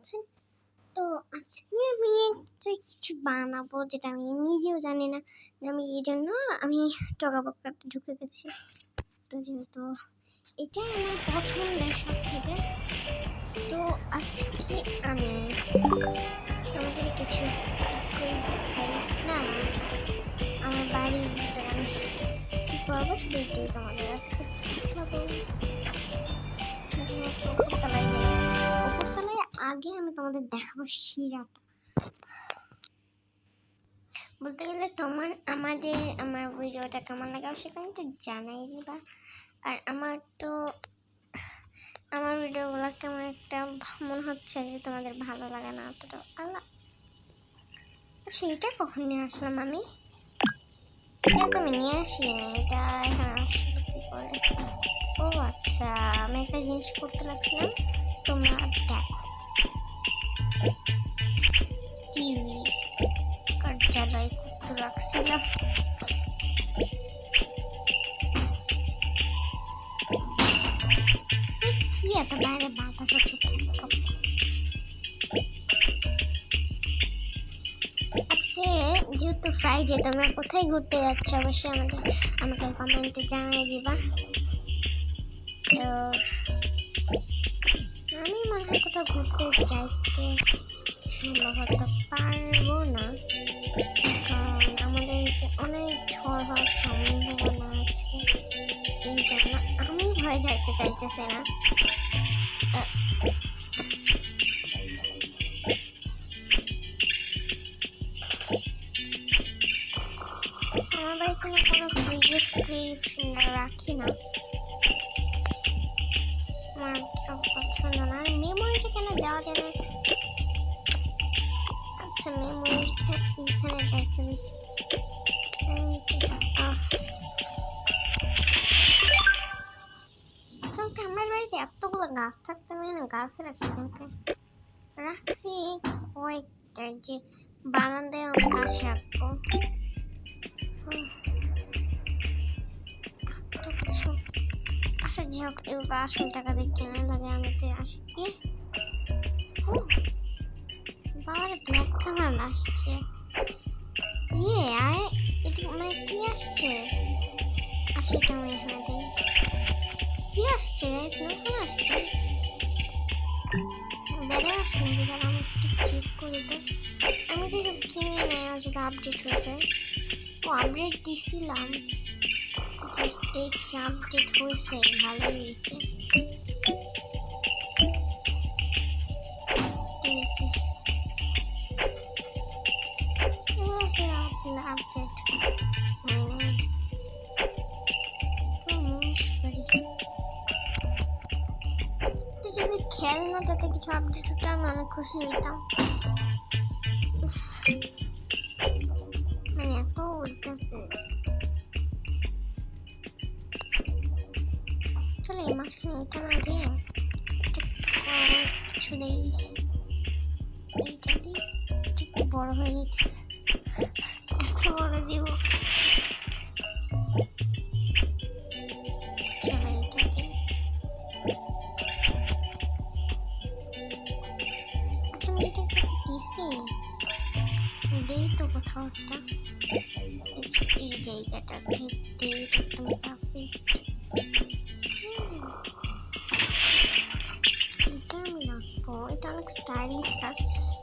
পাচ্ছেন। তো আজকে আমি একটা কিছু বানাবো যেটা আমি নিজেও জানি না। আমি এই জন্য আমি টকাবক্কাতে ঢুকে গেছি। তো যেহেতু এটাই আমার পছন্দের সব থেকে, তো আজকে আমি তোমাদের কিছু সিক্রেট দেখাই না, আমার বাড়ির ভিতরে আমি কী করবো সেটাই তোমাদের আজকে দেখাবো। শুধুমাত্র উপরতলায় যাই, উপরতলায় আগে আমি তোমাদের দেখাবো শিরাটা। বলতে গেলে আমার ভিডিওটা কেমন লাগে অবশ্যই কিন্তু জানাই দিবা। আর আমার ভিডিওগুলো কেমন একটা মনে হচ্ছে যে তোমাদের ভালো লাগে না অতটা। আল্লাহ, আচ্ছা এটা কখন নিয়ে আসলাম আমি? এটা তো আমি নিয়ে আসিনি, এটা এখানে আসলো কি করে? ও আচ্ছা, আমি একটা জিনিস করতে লাগছিলাম, তোমরা দেখো। টিভি কার্যালয় করতে লাগছিলাম। কি এত বাইরে বাতাস হচ্ছে? আজকে যেহেতু ফ্রাইডে, তোমরা কোথায় ঘুরতে যাচ্ছ অবশ্যই আমাকে কমেন্টে জানিয়ে দিবা। তো আমি মনে হয় কোথাও ঘুরতে যাইতে সম্ভবত পারবো না, কারণ আমাদের অনেক ঝড় হওয়ার সম্ভাবনা আছে। এই জন্য আমি ভয় যাইতে চাইতেছি না। আমার বাড়িতে না কোনো ফ্রি গিফট রাখি না, আমার সব পছন্দ না। মেমোরিটা কেন দেওয়া যায় না? আচ্ছা, মেমোরিটা এইখানে রেখে দিই। আমার বাড়িতে এতগুলো গাছ থাকতে আমি না গাছ রাখি রাখছি কয়েকটা, যে বারান্দায় আমি গাছ রাখবো। আচ্ছা যাই হোক, এগুলো আসল টাকা দিয়ে কেনা লাগে। আমি তো আসি বাবার ব্ল্যাক কালার আসছে। আরে এটা মানে কি আসছে? আচ্ছা এটা আমি এখানে দিই। কি আসছে? নতুন আসছে, বেড়ে আসছে নাকি? তাহলে আমি একটু চেক করে দিই। আমি তো এটা কিনে নেই, আমার যদি আপডেট হয়েছে। ও আপডেট দিছিলাম, জাস্ট দেখি আপডেট হয়েছে, ভালোই হয়েছে। যদি খেলনাটাতে কিছু আপডেট হতো আমি অনেক খুশি হইতাম। মানে এত উঠতেছে। চলো এই মাঝখানে এটা না দিয়ে কিছু দেই, এইটা দিই। একটু বড় হয়ে যাচ্ছে, এত বড় দিব। চলো এইটা দিই। আচ্ছা আমি এটার কাছে দিছি, দেই তো কোথাও একটা। এই জায়গাটা দিই, একদম পারফেক্ট। এটা আমি রাখবো, এটা অনেক স্টাইলিশ গাছ।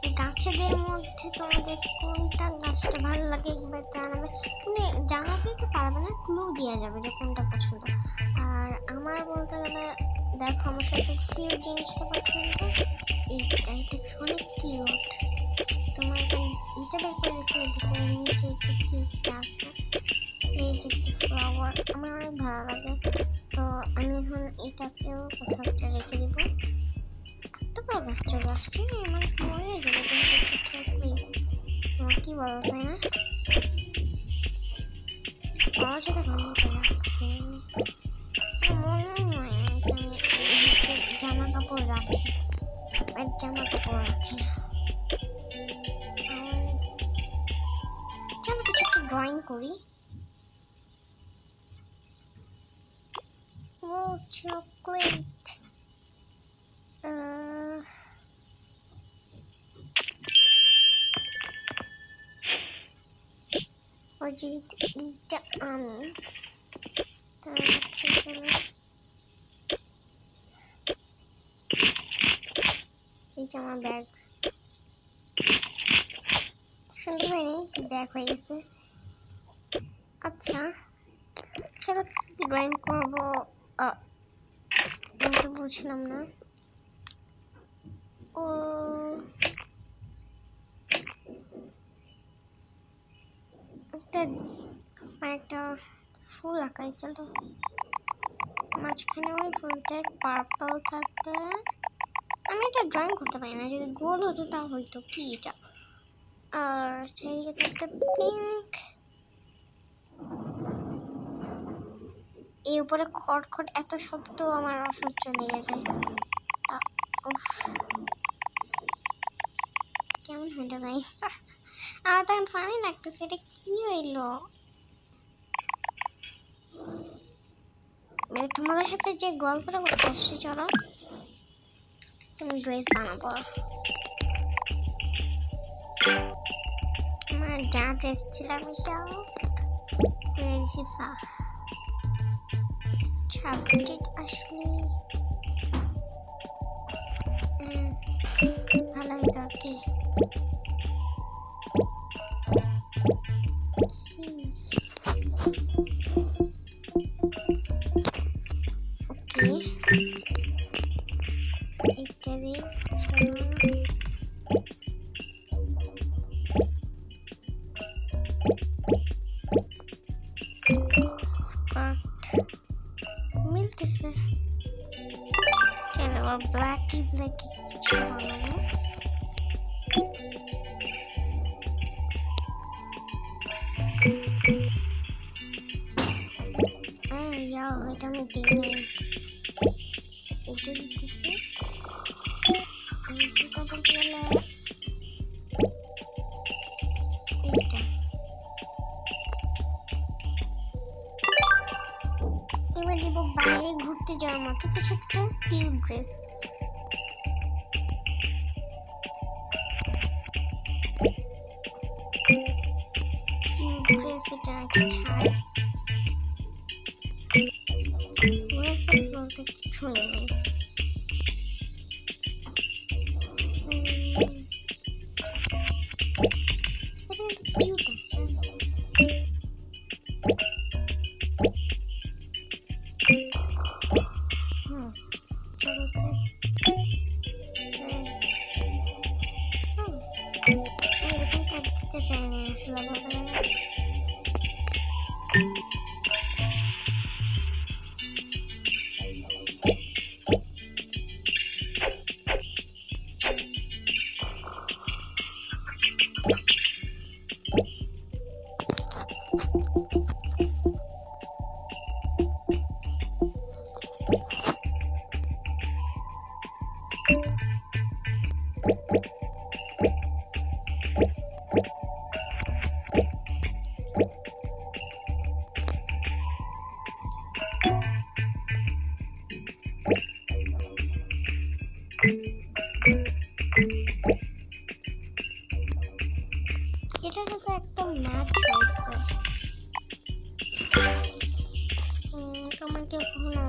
এই গাছেদের মধ্যে তোমাদের কোনটা গাছটা ভালো লাগে একবার জানাবে। মানে জানাতে তো পারবে না, ক্লু দেওয়া যাবে যে কোনটা পছন্দ। আর আমার বলতে গেলে দেখো, আমার সাথে কিউট জিনিসটা পছন্দ। এটা অনেক কিউট। তোমার এটা বের করে রেখে দিতে, নিচে যে কিউটটা আছে, এই যে ফ্লাওয়ার আমার অনেক ভালো লাগে। তো আমি এখন এটাকেও কোথাও একটা রেখে দিব। এত বড় গাছ চলে আসছে, আমার মরে যাবে কিন্তু থাকবে। তোমার কি বলো, তাই না? আমার সাথে ঘন্টা রাখছে, মনে হয় এখানে জামা কাপড় রাখি, জামা কাপড় রাখি। চলো কিছু একটা ড্রয়িং করি। ও চকলেট, এইটা আমি এইটা আমার ব্যাগ সুন্দর হয়নি ব্যাগ হয়ে গেছে আচ্ছা সেটা ড্রয়িং করবো আমি তো বুঝলাম না ও একটা ফুল আঁকাই চলো মাঝখানে ওই ফুলটার পার্পল থাকবে আমি এটা ড্রয়িং করতে পারি না যদি গোল হতো তা হইতো কি এটা আর চারিদিকে একটা পিঙ্ক এই উপরে খটখট এত শব্দ আমার অসহ্য লেগে যায় কেমন হইলো গাইস আমার তখন ফানি লাগতেছে এটা কি হইলো তোমাদের সাথে যে গল্পটা করতে আসছে চলো তুমি ড্রেস বানাবো আমার যা ড্রেস ছিল আমি সব সাবজেক্ট আসলে ভালোই দরকার ইত্যাদি মিলতেছে কেন আবার ব্ল্যাকি কিছু বানাবো এটা আমি দিই নাই এটা দিতেছি এটা বলতে গেলে এইটা এবার দিব বাইরে ঘুরতে যাওয়ার মতো কিছু একটা কিউট ড্রেস এটা একটা ছাড় ড্রেসেস বলতে কিছুই নেই এটা কিন্তু কিউট আছে চাই না আসলে এটা কিন্তু একদম ম্যাচ হয়েছে তোমার কেউ কখনো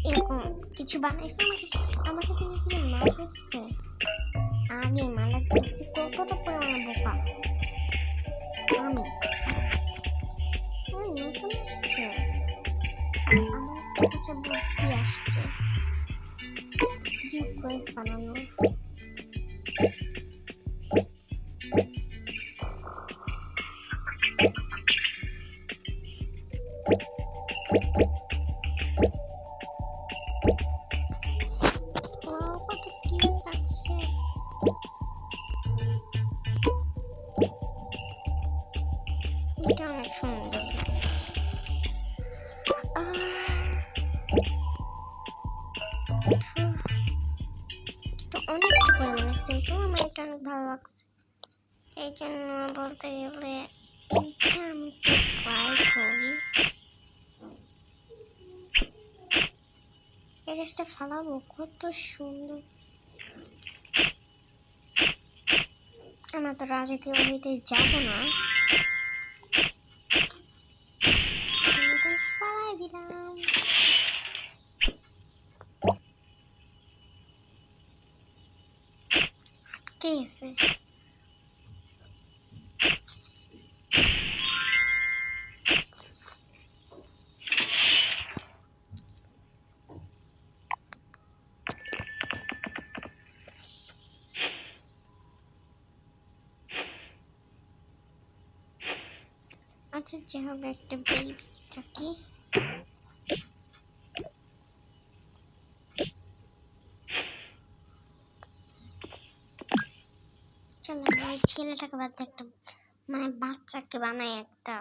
এরকম কিছু বানাইছো আমার সাথে কি ম্যাচ হচ্ছে আগে মালা দেখছি কতটা পরিমাণে বোকা আমি নতুন আসছে আমার কাছে বুদ্ধি আসছে ড্রেস বানানো কত কিউট লাগছে এটা অনেক সুন্দর লাগছে অনেকটা পরিমাণে সিম্পল আমার এটা অনেক ভালো লাগছে এই জন্য বলতে গেলে এইটা আমি ট্রাই করি এই ড্রেসটা ফালাবো কত সুন্দর আমরা তো রাজকীয় হইতে যাব না কে এসে আচ্ছা যাই হোক একটা বেবিটাকে চলো ওই ছেলেটাকে বাদ দিয়ে একটা মানে বাচ্চাকে বানাই একটা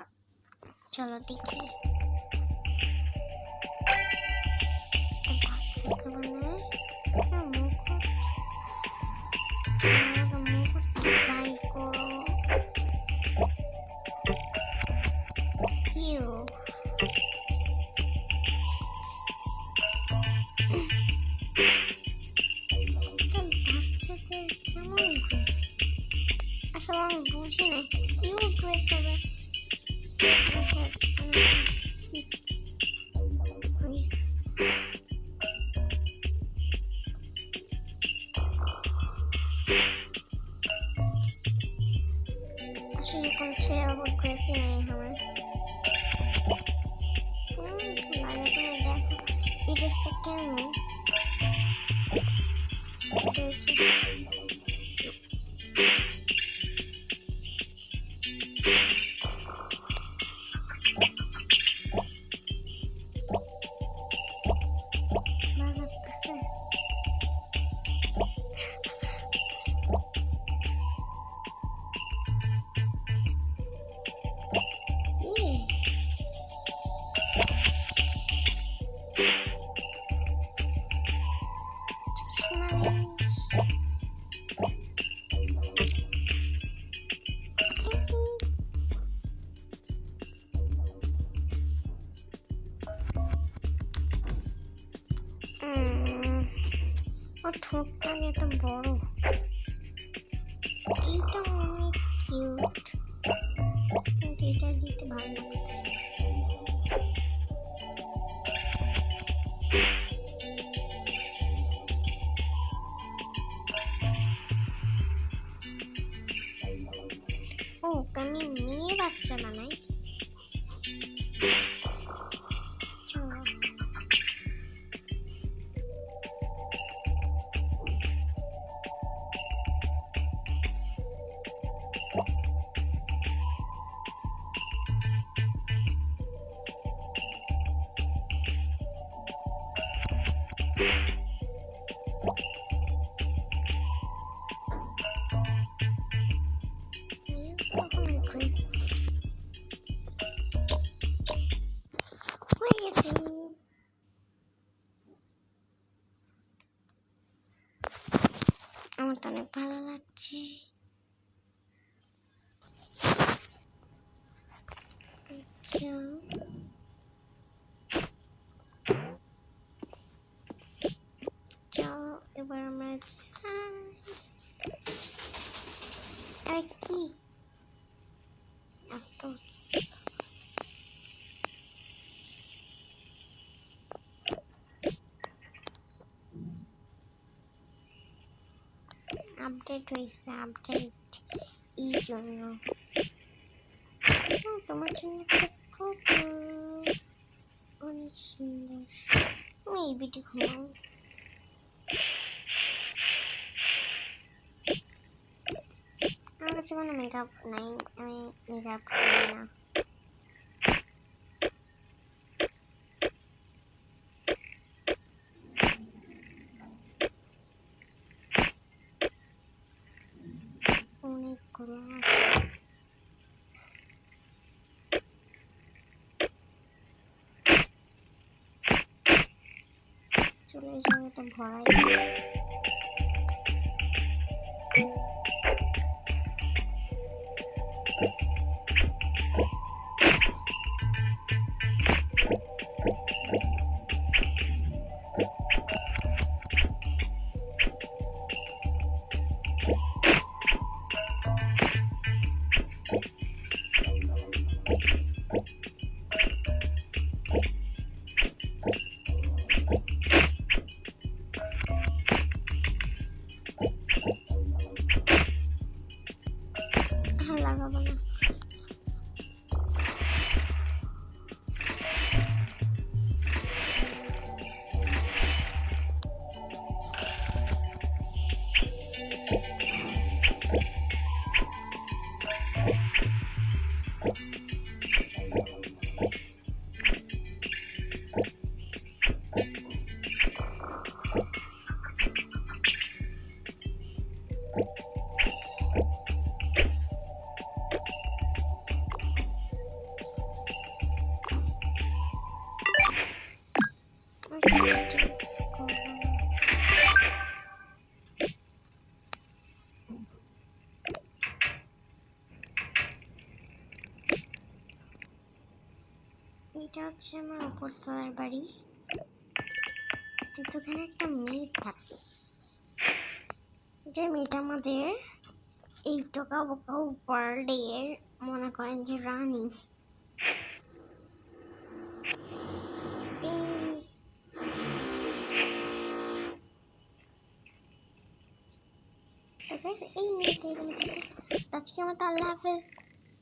চলো দেখি বাচ্চাকে বানাই মুকুট ট্রাই করো ইউ বাচ্চাদের কেমন ড্রেস আসলে আমি বুঝি না কিউ ড্রেস হবে আসলে কোন ছেলের ড্রেসই নেই আমার লাগে তুমি দেখো এই ড্রেসটা কেমন দেখি ঠোঁটটা এত বড় এইটা অনেক কিউট কিন্তু এটা দিতে ভালো লাগছে ও আমি মেয়ে বাচ্চা বানাই চলো আমার তো অনেক ভালো লাগছে চলো এবার আমরা আরে কি এত আপডেট হয়েছে আপডেট এই জন্য তোমার জন্য খুব অনেক সুন্দর তুমি এই বিটি ঘুমাও আমার কাছে কোনো মেকআপ নাই আমি মেকআপ করি না অনেকগুলো চলে যাবে তো ভরাই এটা হচ্ছে আমার উপরতলার বাড়ি, কিন্তু এখানে একটা মেয়ে থাকে, যে মেয়েটা আমাদের এই টোকা বোকা ওয়ার্ল্ডে এর মনে করেন যে রানী। এই মেয়েটা এখানে থাকে। আজকে আমার আল্লাহ হাফেজ।